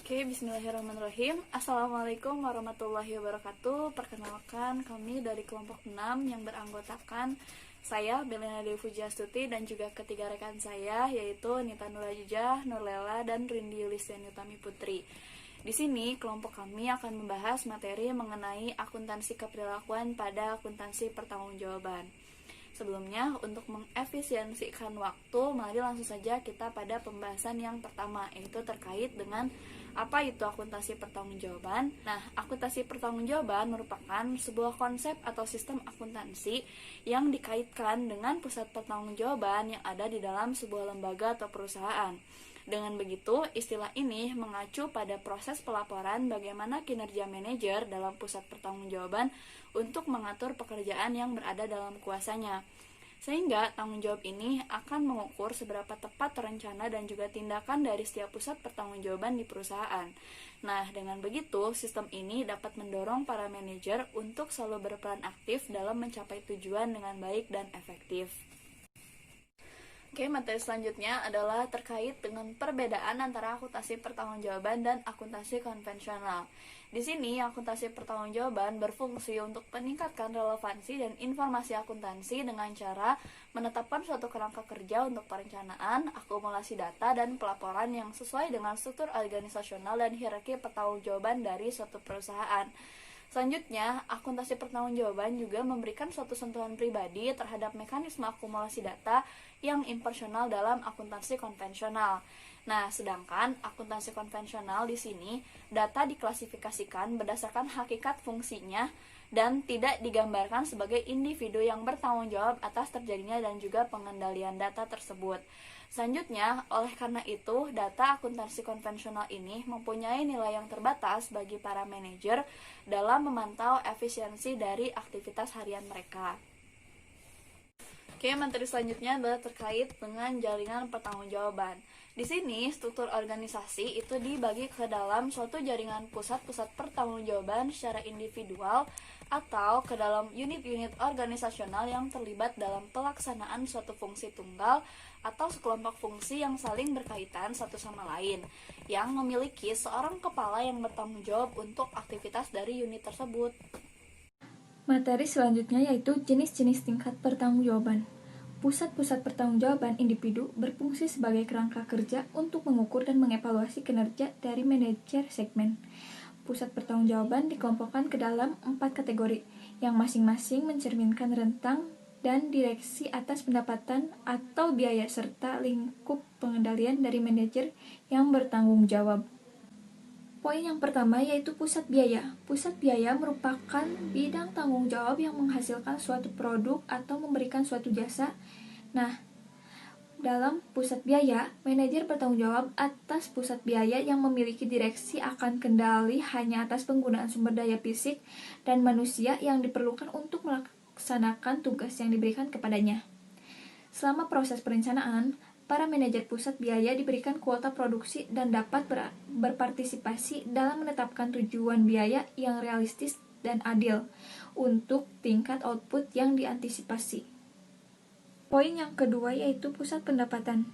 Oke, bismillahirrahmanirrahim. Assalamualaikum warahmatullahi wabarakatuh. Perkenalkan, kami dari kelompok 6 yang beranggotakan saya, Belena Dewi Fujiastuti, dan juga ketiga rekan saya, yaitu Nita Nurajijah, Nurlela, dan Rindi Yulistiani Utami Putri. Di sini, kelompok kami akan membahas materi mengenai akuntansi keperilakuan pada akuntansi pertanggungjawaban. Sebelumnya, untuk mengefisiensikan waktu, mari langsung saja kita pada pembahasan yang pertama, yaitu terkait dengan apa itu akuntansi pertanggungjawaban. Nah, akuntansi pertanggungjawaban merupakan sebuah konsep atau sistem akuntansi yang dikaitkan dengan pusat pertanggungjawaban yang ada di dalam sebuah lembaga atau perusahaan. Dengan begitu, istilah ini mengacu pada proses pelaporan bagaimana kinerja manajer dalam pusat pertanggungjawaban untuk mengatur pekerjaan yang berada dalam kuasanya. Sehingga tanggung jawab ini akan mengukur seberapa tepat terencana dan juga tindakan dari setiap pusat pertanggungjawaban di perusahaan. Nah, dengan begitu, sistem ini dapat mendorong para manajer untuk selalu berperan aktif dalam mencapai tujuan dengan baik dan efektif. Oke, materi selanjutnya adalah terkait dengan perbedaan antara akuntansi pertanggungjawaban dan akuntansi konvensional. Di sini, akuntansi pertanggungjawaban berfungsi untuk meningkatkan relevansi dan informasi akuntansi dengan cara menetapkan suatu kerangka kerja untuk perencanaan, akumulasi data, dan pelaporan yang sesuai dengan struktur organisasional dan hierarki pertanggungjawaban dari suatu perusahaan. Selanjutnya, akuntansi pertanggungjawaban juga memberikan suatu sentuhan pribadi terhadap mekanisme akumulasi data yang impersonal dalam akuntansi konvensional. Nah, sedangkan akuntansi konvensional di sini data diklasifikasikan berdasarkan hakikat fungsinya dan tidak digambarkan sebagai individu yang bertanggung jawab atas terjadinya dan juga pengendalian data tersebut. Selanjutnya, oleh karena itu, data akuntansi konvensional ini mempunyai nilai yang terbatas bagi para manajer dalam memantau efisiensi dari aktivitas harian mereka. Oke, materi selanjutnya adalah terkait dengan jaringan pertanggungjawaban. Di sini, struktur organisasi itu dibagi ke dalam suatu jaringan pusat-pusat pertanggungjawaban secara individual atau ke dalam unit-unit organisasional yang terlibat dalam pelaksanaan suatu fungsi tunggal atau sekelompok fungsi yang saling berkaitan satu sama lain, yang memiliki seorang kepala yang bertanggung jawab untuk aktivitas dari unit tersebut. Materi selanjutnya yaitu jenis-jenis tingkat pertanggungjawaban. Pusat-pusat pertanggungjawaban individu berfungsi sebagai kerangka kerja untuk mengukur dan mengevaluasi kinerja dari manajer segmen. Pusat pertanggungjawaban dikelompokkan ke dalam 4 kategori, yang masing-masing mencerminkan rentang dan direksi atas pendapatan atau biaya serta lingkup pengendalian dari manajer yang bertanggung jawab. Poin yang pertama yaitu pusat biaya. Pusat biaya merupakan bidang tanggung jawab yang menghasilkan suatu produk atau memberikan suatu jasa. Nah, dalam pusat biaya, manajer bertanggung jawab atas pusat biaya yang memiliki direksi akan kendali hanya atas penggunaan sumber daya fisik dan manusia yang diperlukan untuk melaksanakan tugas yang diberikan kepadanya. Selama proses perencanaan, para manajer pusat biaya diberikan kuota produksi dan dapat berpartisipasi dalam menetapkan tujuan biaya yang realistis dan adil untuk tingkat output yang diantisipasi. Poin yang kedua yaitu pusat pendapatan.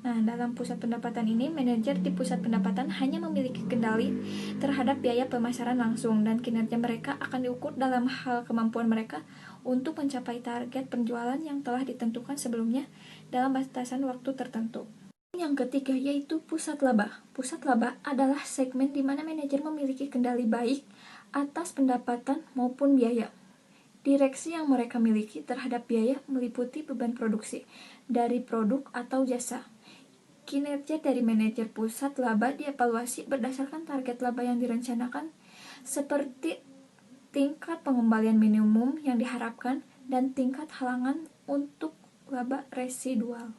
Nah, dalam pusat pendapatan ini, manajer di pusat pendapatan hanya memiliki kendali terhadap biaya pemasaran langsung dan kinerja mereka akan diukur dalam hal kemampuan mereka untuk mencapai target penjualan yang telah ditentukan sebelumnya dalam batasan waktu tertentu. Yang ketiga yaitu pusat laba. Pusat laba adalah segmen di mana manajer memiliki kendali baik atas pendapatan maupun biaya. Direksi yang mereka miliki terhadap biaya meliputi beban produksi dari produk atau jasa. Kinerja dari manajer pusat laba dievaluasi berdasarkan target laba yang direncanakan, seperti tingkat pengembalian minimum yang diharapkan dan tingkat halangan untuk laba residual.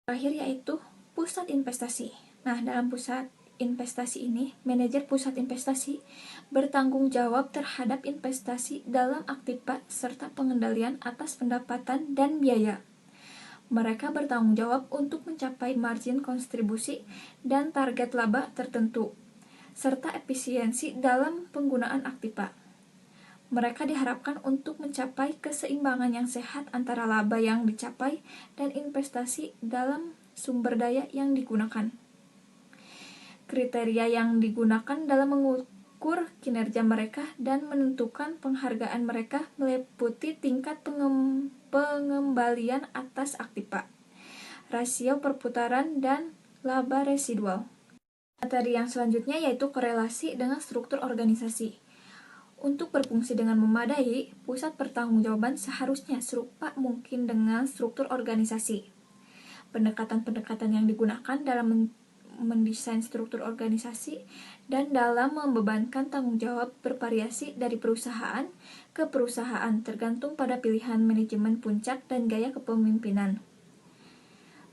Terakhir yaitu pusat investasi. Nah, dalam pusat investasi ini, manajer pusat investasi bertanggung jawab terhadap investasi dalam aktiva serta pengendalian atas pendapatan dan biaya. Mereka bertanggung jawab untuk mencapai margin kontribusi dan target laba tertentu, serta efisiensi dalam penggunaan aktiva. Mereka diharapkan untuk mencapai keseimbangan yang sehat antara laba yang dicapai dan investasi dalam sumber daya yang digunakan. Kriteria yang digunakan dalam mengukur kinerja mereka dan menentukan penghargaan mereka meliputi tingkat pengembalian atas aktiva, rasio perputaran, dan laba residual. Materi yang selanjutnya yaitu korelasi dengan struktur organisasi. Untuk berfungsi dengan memadai, pusat pertanggungjawaban seharusnya serupa mungkin dengan struktur organisasi. Pendekatan-pendekatan yang digunakan dalam mendesain struktur organisasi dan dalam membebankan tanggung jawab bervariasi dari perusahaan ke perusahaan tergantung pada pilihan manajemen puncak dan gaya kepemimpinan.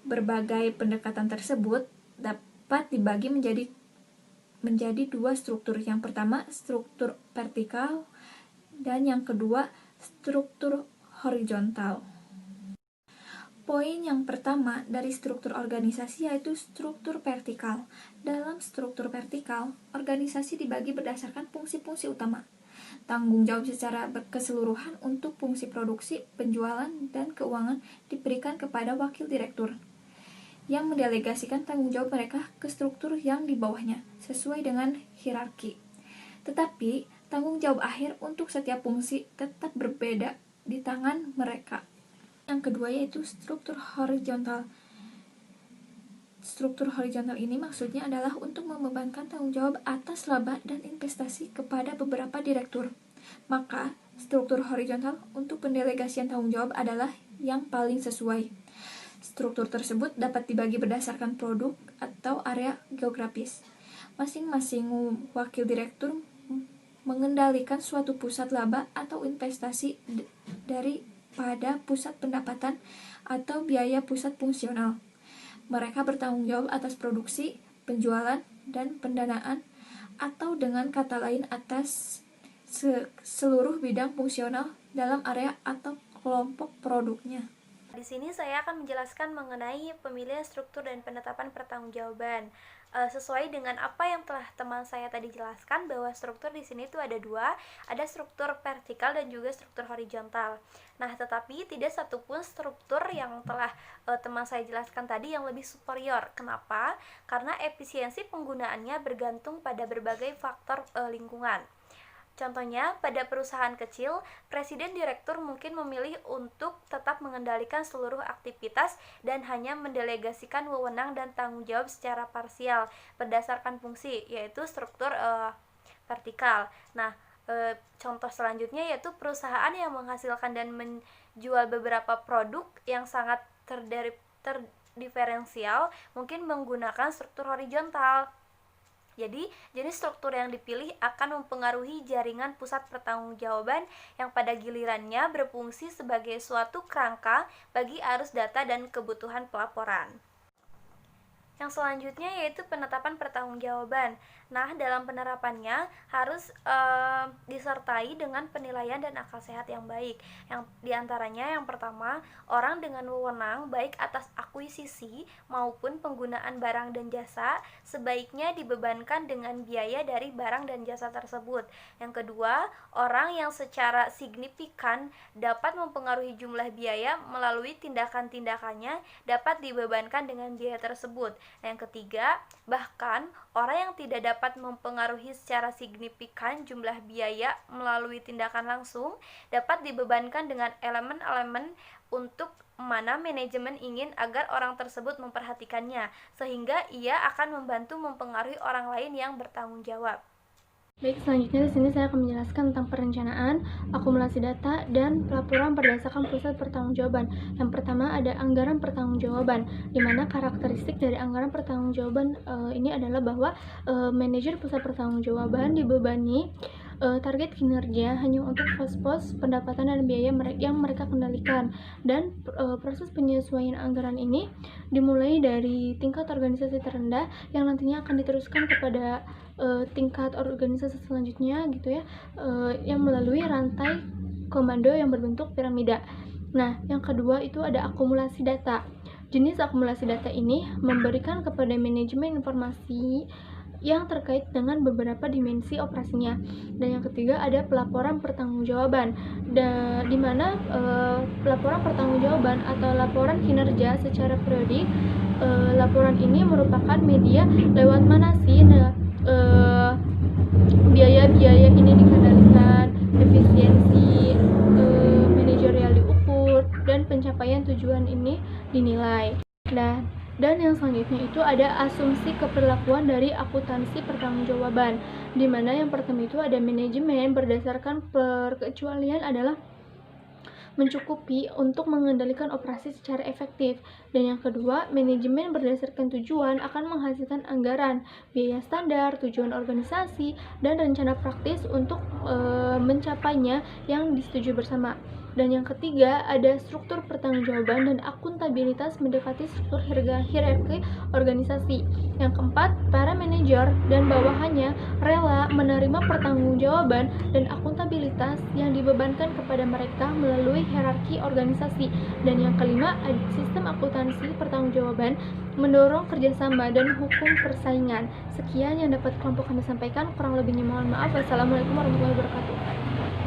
Berbagai pendekatan tersebut dapat dibagi menjadi dua struktur. Yang pertama, struktur vertikal, dan yang kedua, struktur horizontal. Poin yang pertama dari struktur organisasi yaitu struktur vertikal. Dalam struktur vertikal, organisasi dibagi berdasarkan fungsi-fungsi utama. Tanggung jawab secara keseluruhan untuk fungsi produksi, penjualan, dan keuangan diberikan kepada wakil direktur yang mendelegasikan tanggung jawab mereka ke struktur yang di bawahnya sesuai dengan hierarki. Tetapi, tanggung jawab akhir untuk setiap fungsi tetap berbeda di tangan mereka. Yang kedua yaitu struktur horizontal. Struktur horizontal ini maksudnya adalah untuk membebankan tanggung jawab atas laba dan investasi kepada beberapa direktur. Maka, struktur horizontal untuk pendelegasian tanggung jawab adalah yang paling sesuai. Struktur tersebut dapat dibagi berdasarkan produk atau area geografis. Masing-masing wakil direktur mengendalikan suatu pusat laba atau investasi daripada pusat pendapatan atau biaya pusat fungsional. Mereka bertanggung jawab atas produksi, penjualan, dan pendanaan, atau dengan kata lain atas seluruh bidang fungsional dalam area atau kelompok produknya. Di sini saya akan menjelaskan mengenai pemilihan struktur dan penetapan pertanggungjawaban. Sesuai dengan apa yang telah teman saya tadi jelaskan, bahwa struktur di sini itu ada dua, ada struktur vertikal dan juga struktur horizontal. Nah, tetapi tidak satupun struktur yang telah teman saya jelaskan tadi yang lebih superior. Kenapa? Karena efisiensi penggunaannya bergantung pada berbagai faktor lingkungan. Contohnya, pada perusahaan kecil, presiden direktur mungkin memilih untuk tetap mengendalikan seluruh aktivitas dan hanya mendelegasikan wewenang dan tanggung jawab secara parsial berdasarkan fungsi, yaitu struktur vertikal. Nah, contoh selanjutnya yaitu perusahaan yang menghasilkan dan menjual beberapa produk yang sangat terdiferensial mungkin menggunakan struktur horizontal. Jadi, jenis struktur yang dipilih akan mempengaruhi jaringan pusat pertanggungjawaban yang pada gilirannya berfungsi sebagai suatu kerangka bagi arus data dan kebutuhan pelaporan. Yang selanjutnya yaitu penetapan pertanggungjawaban. Nah, dalam penerapannya harus disertai dengan penilaian dan akal sehat yang baik. Yang diantaranya yang pertama, orang dengan wewenang baik atas akuisisi maupun penggunaan barang dan jasa sebaiknya dibebankan dengan biaya dari barang dan jasa tersebut. Yang kedua, orang yang secara signifikan dapat mempengaruhi jumlah biaya melalui tindakan-tindakannya dapat dibebankan dengan biaya tersebut. Yang ketiga, bahkan orang yang tidak dapat mempengaruhi secara signifikan jumlah biaya melalui tindakan langsung dapat dibebankan dengan elemen-elemen untuk mana manajemen ingin agar orang tersebut memperhatikannya, sehingga ia akan membantu mempengaruhi orang lain yang bertanggung jawab. Baik, selanjutnya di sini saya akan menjelaskan tentang perencanaan, akumulasi data, dan pelaporan berdasarkan pusat pertanggungjawaban. Yang pertama ada anggaran pertanggungjawaban, di mana karakteristik dari anggaran pertanggungjawaban ini adalah bahwa manajer pusat pertanggungjawaban dibebani target kinerja hanya untuk pos-pos pendapatan dan biaya yang mereka kendalikan, dan proses penyesuaian anggaran ini dimulai dari tingkat organisasi terendah yang nantinya akan diteruskan kepada tingkat organisasi selanjutnya gitu ya, yang melalui rantai komando yang berbentuk piramida. Nah, yang kedua itu ada akumulasi data. Jenis akumulasi data ini memberikan kepada manajemen informasi yang terkait dengan beberapa dimensi operasinya. Dan yang ketiga ada pelaporan pertanggungjawaban, di mana pelaporan pertanggungjawaban atau laporan kinerja secara periodik. Laporan ini merupakan media lewat mana sih biaya-biaya ini dikendalikan, efisiensi manajerial diukur, dan pencapaian tujuan ini dinilai. Nah, dan yang selanjutnya itu ada asumsi keperlakuan dari akuntansi pertanggungjawaban, di mana yang pertama itu ada manajemen berdasarkan perkecualian adalah mencukupi untuk mengendalikan operasi secara efektif. Dan yang kedua, manajemen berdasarkan tujuan akan menghasilkan anggaran, biaya standar, tujuan organisasi, dan rencana praktis untuk mencapainya yang disetujui bersama. Dan yang ketiga, ada struktur pertanggungjawaban dan akuntabilitas mendekati struktur hierarki organisasi. Yang keempat, para manajer dan bawahannya rela menerima pertanggungjawaban dan akuntabilitas yang dibebankan kepada mereka melalui hierarki organisasi. Dan yang kelima, sistem akuntansi pertanggungjawaban mendorong kerjasama dan hukum persaingan. Sekian yang dapat kelompok kami sampaikan, kurang lebihnya mohon maaf. Wassalamualaikum warahmatullahi wabarakatuh.